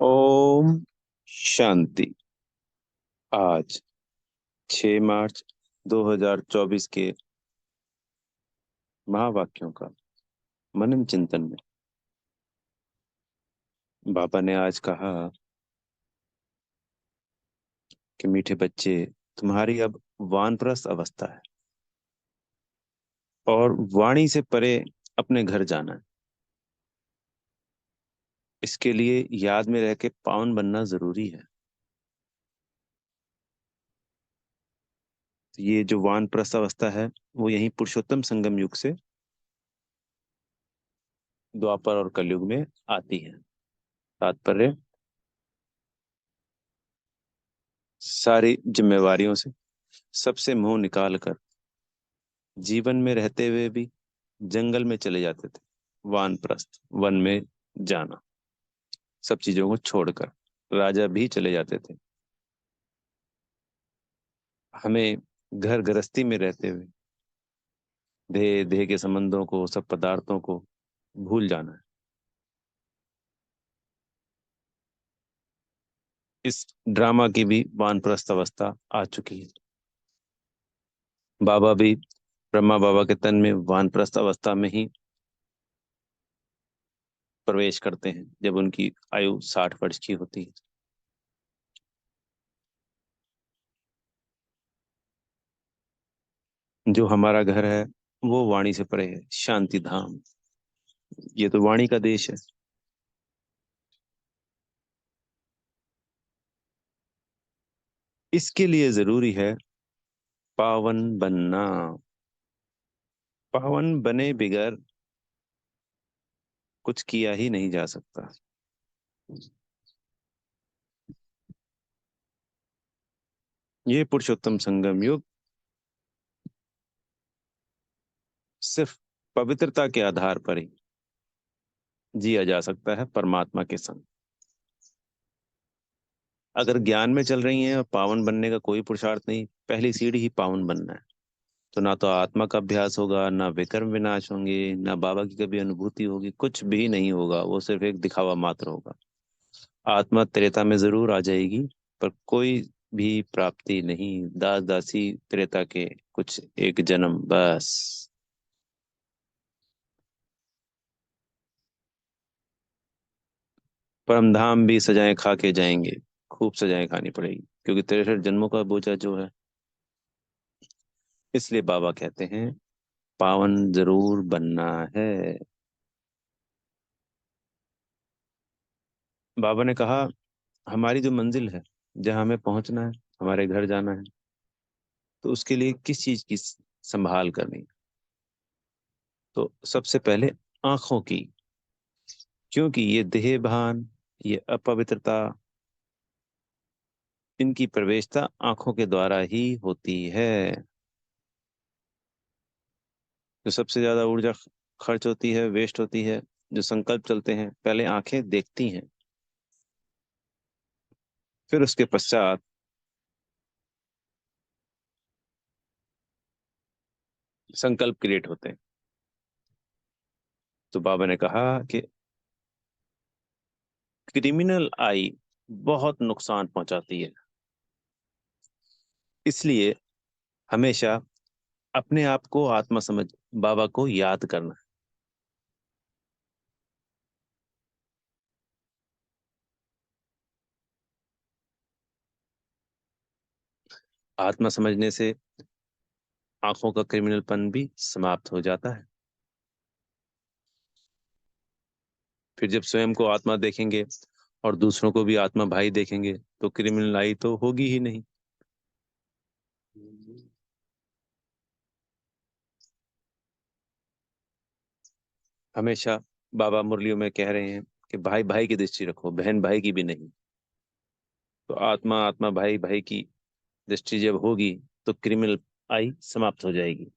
ओम शांति। आज 6 मार्च 2024 के महावाक्यों का मनन चिंतन में बाबा ने आज कहा कि मीठे बच्चे, तुम्हारी अब वानप्रस्थ अवस्था है और वाणी से परे अपने घर जाना है। इसके लिए याद में रह के पावन बनना जरूरी है। तो ये जो वानप्रस्थ अवस्था है वो यही पुरुषोत्तम संगम युग से द्वापर और कलयुग में आती है। तात्पर्य, सारी जिम्मेवारियों से सबसे मुंह निकाल कर जीवन में रहते हुए भी जंगल में चले जाते थे। वानप्रस्थ, वन में जाना, सब चीजों को छोड़कर राजा भी चले जाते थे। हमें घर गृहस्थी में रहते हुए देह देह के संबंधों को, सब पदार्थों को भूल जाना है। इस ड्रामा की भी वानप्रस्थ अवस्था आ चुकी है। बाबा भी ब्रह्मा बाबा के तन में वानप्रस्थ अवस्था में ही प्रवेश करते हैं जब उनकी आयु 60 वर्ष की होती है। जो हमारा घर है वो वाणी से परे है, शांति धाम। ये तो वाणी का देश है। इसके लिए जरूरी है पावन बनना। पावन बने बिगर कुछ किया ही नहीं जा सकता। ये पुरुषोत्तम संगम युग सिर्फ पवित्रता के आधार पर ही जिया जा सकता है, परमात्मा के संग। अगर ज्ञान में चल रही हैं और पावन बनने का कोई पुरुषार्थ नहीं, पहली सीढ़ी ही पावन बनना है, तो ना तो आत्मा का अभ्यास होगा, ना विकर्म विनाश होंगे, ना बाबा की कभी अनुभूति होगी, कुछ भी नहीं होगा। वो सिर्फ एक दिखावा मात्र होगा। आत्मा त्रेता में जरूर आ जाएगी, पर कोई भी प्राप्ति नहीं। दास दासी त्रेता के कुछ एक जन्म बस। परम धाम भी सजाएं खा के जाएंगे। खूब सजाएं खानी पड़ेगी, क्योंकि 63 जन्मों का बोझा जो है। इसलिए बाबा कहते हैं पावन जरूर बनना है। बाबा ने कहा हमारी जो मंजिल है, जहां हमें पहुंचना है, हमारे घर जाना है, तो उसके लिए किस चीज की संभाल करनी है? तो सबसे पहले आंखों की। क्योंकि ये देह भान, ये अपवित्रता, इनकी प्रवेशता आंखों के द्वारा ही होती है। जो सबसे ज्यादा ऊर्जा खर्च होती है, वेस्ट होती है, जो संकल्प चलते हैं, पहले आंखें देखती हैं, फिर उसके पश्चात संकल्प क्रिएट होते हैं। तो बाबा ने कहा कि क्रिमिनल आई बहुत नुकसान पहुंचाती है। इसलिए हमेशा अपने आप को आत्मा समझ बाबा को याद करना है। आत्मा समझने से आंखों का क्रिमिनलपन भी समाप्त हो जाता है। फिर जब स्वयं को आत्मा देखेंगे और दूसरों को भी आत्मा भाई देखेंगे, तो क्रिमिनल आई तो होगी ही नहीं। हमेशा बाबा मुरलियों में कह रहे हैं कि भाई भाई की दृष्टि रखो, बहन भाई की भी नहीं। तो आत्मा आत्मा भाई भाई की दृष्टि जब होगी, तो क्रिमिनल आई समाप्त हो जाएगी।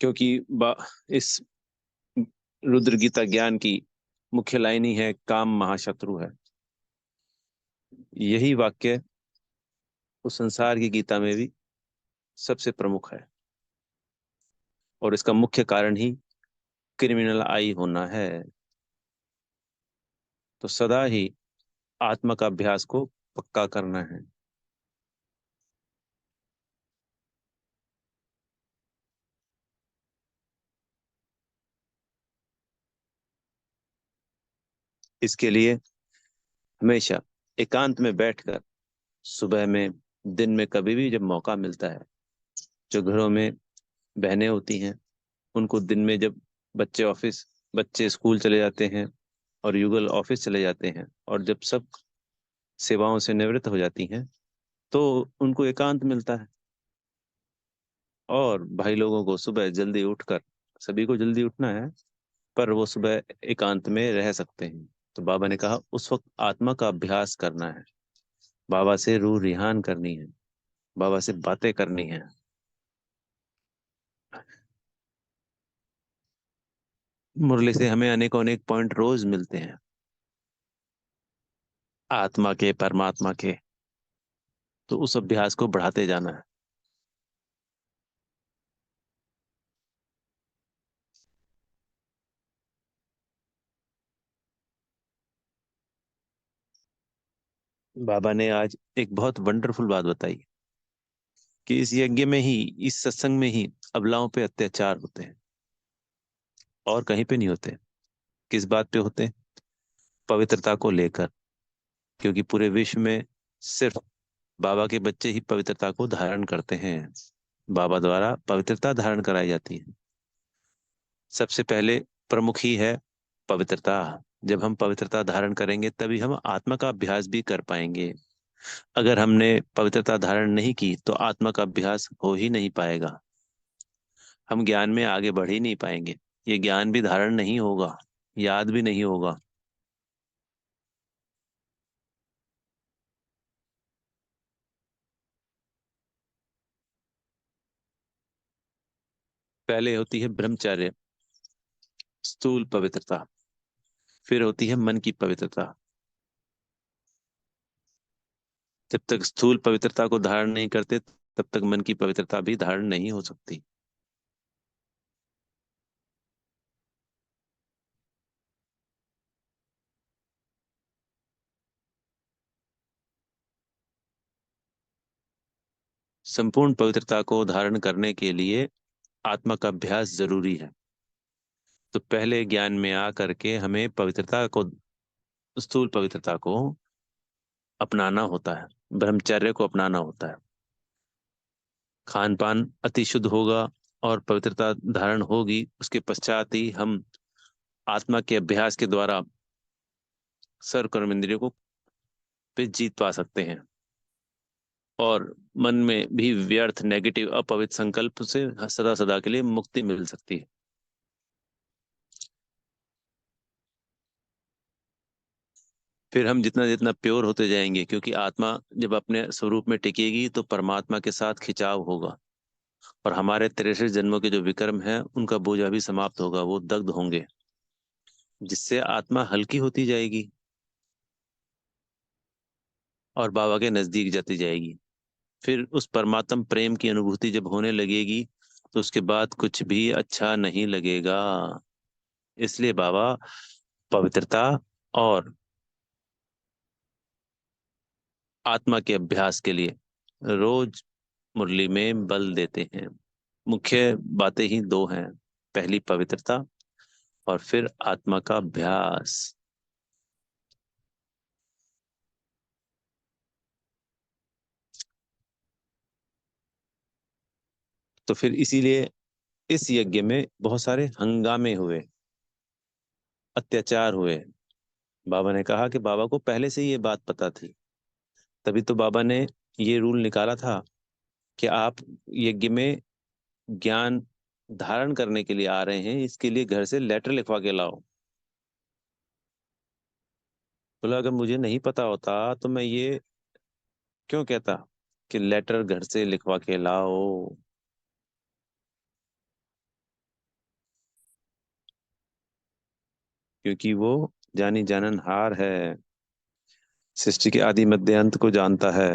क्योंकि इस रुद्र गीता ज्ञान की मुख्य लाइन ही है काम महाशत्रु है। यही वाक्य उस संसार की गीता में भी सबसे प्रमुख है। और इसका मुख्य कारण ही क्रिमिनल आई होना है। तो सदा ही आत्मा का अभ्यास को पक्का करना है। इसके लिए हमेशा एकांत में बैठकर, सुबह में, दिन में, कभी भी जब मौका मिलता है, जो घरों में बहनें होती हैं, उनको दिन में जब बच्चे ऑफिस बच्चे स्कूल चले जाते हैं और युगल ऑफिस चले जाते हैं, और जब सब सेवाओं से निवृत्त हो जाती हैं, तो उनको एकांत मिलता है। और भाई लोगों को सुबह जल्दी उठकर, सभी को जल्दी उठना है, पर वो सुबह एकांत में रह सकते हैं। तो बाबा ने कहा उस वक्त आत्मा का अभ्यास करना है, बाबा से रूह रिहान करनी है, बाबा से बातें करनी है। मुरली से हमें अनेकों अनेक पॉइंट रोज मिलते हैं, आत्मा के, परमात्मा के। तो उस अभ्यास को बढ़ाते जाना है। बाबा ने आज एक बहुत वंडरफुल बात बताई कि इस यज्ञ में ही, इस सत्संग में ही अबलाओं पे अत्याचार होते हैं, और कहीं पे नहीं होते। किस बात पे होते हैं? पवित्रता को लेकर। क्योंकि पूरे विश्व में सिर्फ बाबा के बच्चे ही पवित्रता को धारण करते हैं। बाबा द्वारा पवित्रता धारण कराई जाती है। सबसे पहले प्रमुख ही है पवित्रता। जब हम पवित्रता धारण करेंगे तभी हम आत्मा का अभ्यास भी कर पाएंगे। अगर हमने पवित्रता धारण नहीं की तो आत्मा का अभ्यास हो ही नहीं पाएगा। हम ज्ञान में आगे बढ़ ही नहीं पाएंगे। ये ज्ञान भी धारण नहीं होगा, याद भी नहीं होगा। पहले होती है ब्रह्मचर्य, स्थूल पवित्रता। फिर होती है मन की पवित्रता। जब तक स्थूल पवित्रता को धारण नहीं करते, तब तक मन की पवित्रता भी धारण नहीं हो सकती। संपूर्ण पवित्रता को धारण करने के लिए आत्मा का अभ्यास जरूरी है। तो पहले ज्ञान में आ करके हमें पवित्रता को, स्थूल पवित्रता को अपनाना होता है, ब्रह्मचर्य को अपनाना होता है। खान पान अति शुद्ध होगा और पवित्रता धारण होगी, उसके पश्चात ही हम आत्मा के अभ्यास के द्वारा सर्व कर्म इंद्रियों को पे जीत पा सकते हैं। और मन में भी व्यर्थ, नेगेटिव, अपवित्र संकल्प से सदा सदा के लिए मुक्ति मिल सकती है। फिर हम जितना जितना प्योर होते जाएंगे, क्योंकि आत्मा जब अपने स्वरूप में टिकेगी तो परमात्मा के साथ खिंचाव होगा, और हमारे 63 जन्मों के जो विकर्म हैं उनका बोझा भी समाप्त होगा, वो दग्ध होंगे, जिससे आत्मा हल्की होती जाएगी और बाबा के नजदीक जाती जाएगी। फिर उस परमात्म प्रेम की अनुभूति जब होने लगेगी, तो उसके बाद कुछ भी अच्छा नहीं लगेगा। इसलिए बाबा पवित्रता और आत्मा के अभ्यास के लिए रोज मुरली में बल देते हैं। मुख्य बातें ही दो हैं, पहली पवित्रता और फिर आत्मा का अभ्यास। तो फिर इसीलिए इस यज्ञ में बहुत सारे हंगामे हुए, अत्याचार हुए। बाबा ने कहा कि बाबा को पहले से ही ये बात पता थी, तभी तो बाबा ने ये रूल निकाला था कि आप यज्ञ में ज्ञान धारण करने के लिए आ रहे हैं, इसके लिए घर से लेटर लिखवा के लाओ। बोला अगर मुझे नहीं पता होता तो मैं ये क्यों कहता कि लेटर घर से लिखवा के लाओ। क्योंकि वो जानी जानन हार है, सृष्टि के आदि मध्य अंत को जानता है।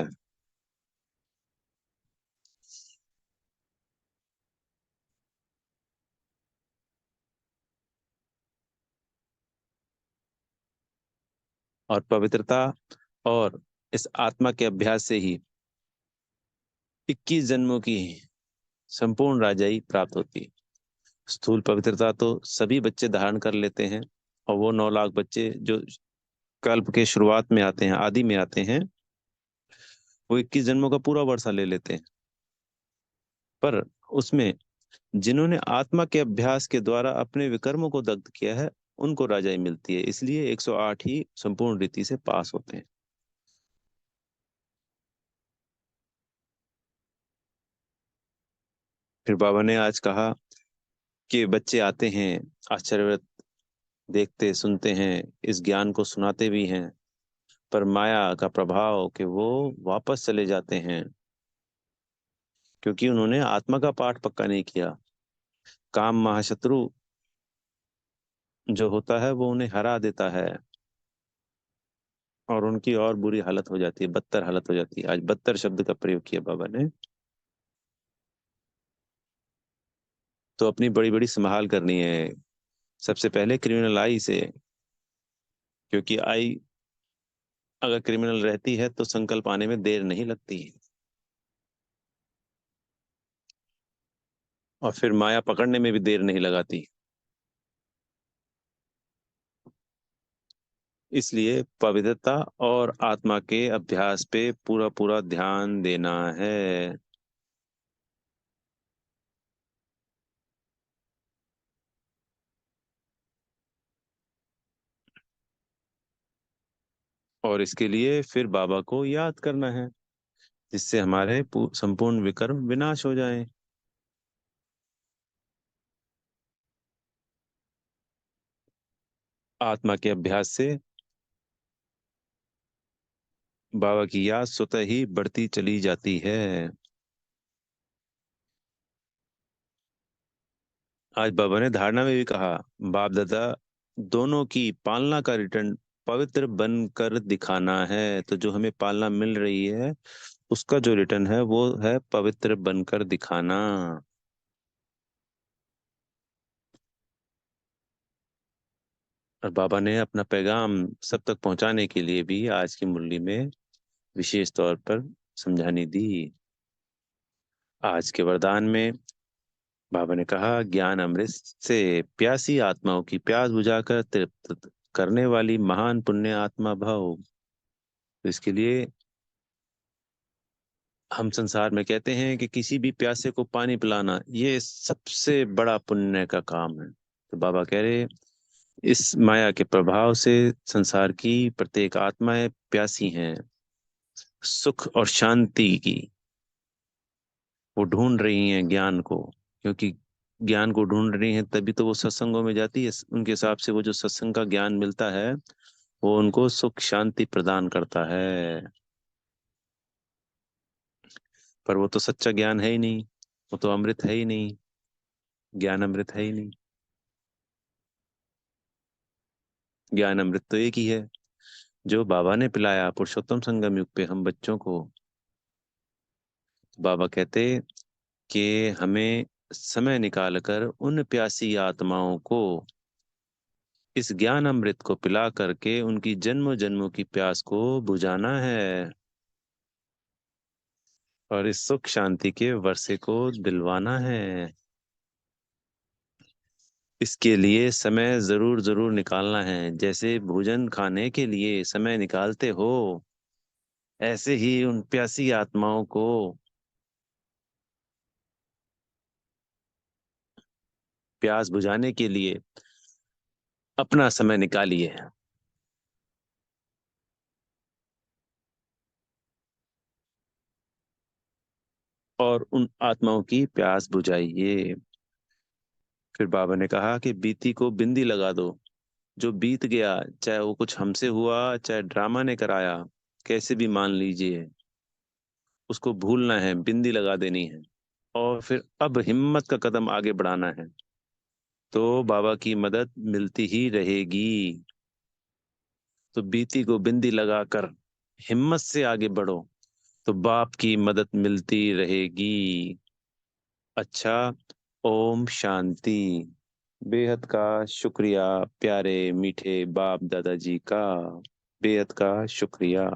और पवित्रता और इस आत्मा के अभ्यास से ही 21 जन्मों की संपूर्ण राजाई प्राप्त होती है। स्थूल पवित्रता तो सभी बच्चे धारण कर लेते हैं, और वो 9 लाख बच्चे जो कल्प के शुरुआत में आते हैं, आदि में आते हैं, वो 21 जन्मों का पूरा वर्षा ले लेते हैं। पर उसमें जिन्होंने आत्मा के अभ्यास के द्वारा अपने विकर्मों को दग्ध किया है, उनको राजाई मिलती है। इसलिए 108 ही संपूर्ण रीति से पास होते हैं। फिर बाबा ने आज कहा कि बच्चे आते हैं, आश्चर्य देखते सुनते हैं, इस ज्ञान को सुनाते भी हैं, पर माया का प्रभाव कि वो वापस चले जाते हैं, क्योंकि उन्होंने आत्मा का पाठ पक्का नहीं किया। काम महाशत्रु जो होता है वो उन्हें हरा देता है, और उनकी और बुरी हालत हो जाती है, बदतर हालत हो जाती है। आज बदतर शब्द का प्रयोग किया बाबा ने। तो अपनी बड़ी बड़ी संभाल करनी है। सबसे पहले क्रिमिनल आई से, क्योंकि आई अगर क्रिमिनल रहती है तो संकल्प आने में देर नहीं लगती, और फिर माया पकड़ने में भी देर नहीं लगाती। इसलिए पवित्रता और आत्मा के अभ्यास पे पूरा पूरा ध्यान देना है। और इसके लिए फिर बाबा को याद करना है, जिससे हमारे संपूर्ण विकर्म विनाश हो जाएं। आत्मा के अभ्यास से बाबा की याद स्वतः ही बढ़ती चली जाती है। आज बाबा ने धारणा में भी कहा, बाप दादा दोनों की पालना का रिटर्न पवित्र बनकर दिखाना है। तो जो हमें पालना मिल रही है, उसका जो रिटर्न है वो है पवित्र बनकर दिखाना। और बाबा ने अपना पैगाम सब तक पहुंचाने के लिए भी आज की मुरली में विशेष तौर पर समझानी दी। आज के वरदान में बाबा ने कहा, ज्ञान अमृत से प्यासी आत्माओं की प्यास बुझाकर तृप्त करने वाली महान पुण्य आत्मा भव। तो इसके लिए हम संसार में कहते हैं कि किसी भी प्यासे को पानी पिलाना ये सबसे बड़ा पुण्य का काम है। तो बाबा कह रहे, इस माया के प्रभाव से संसार की प्रत्येक आत्माएं प्यासी हैं सुख और शांति की। वो ढूंढ रही हैं ज्ञान को, क्योंकि ज्ञान को ढूंढ रही हैं तभी तो वो सत्संगों में जाती है। उनके हिसाब से वो जो सत्संग का ज्ञान मिलता है, वो उनको सुख शांति प्रदान करता है। पर वो तो सच्चा ज्ञान है ही नहीं, वो तो अमृत है ही नहीं, ज्ञान अमृत है ही नहीं। ज्ञान अमृत तो एक ही है, जो बाबा ने पिलाया पुरुषोत्तम संगम युग पे हम बच्चों को। बाबा कहते कि हमें समय निकालकर उन प्यासी आत्माओं को इस ज्ञान अमृत को पिला करके उनकी जन्मों जन्मों की प्यास को बुझाना है, और इस सुख शांति के वर्षे को दिलवाना है। इसके लिए समय जरूर जरूर निकालना है। जैसे भोजन खाने के लिए समय निकालते हो, ऐसे ही उन प्यासी आत्माओं को प्यास बुझाने के लिए अपना समय निकालिए, और उन आत्माओं की प्यास बुझाइए। फिर बाबा ने कहा कि बीती को बिंदी लगा दो। जो बीत गया, चाहे वो कुछ हमसे हुआ, चाहे ड्रामा ने कराया, कैसे भी मान लीजिए, उसको भूलना है, बिंदी लगा देनी है, और फिर अब हिम्मत का कदम आगे बढ़ाना है। तो बाबा की मदद मिलती ही रहेगी। तो बीती को बिंदी लगाकर हिम्मत से आगे बढ़ो, तो बाप की मदद मिलती रहेगी। अच्छा, ओम शांति। बेहद का शुक्रिया प्यारे मीठे बाप दादाजी का। बेहद का शुक्रिया।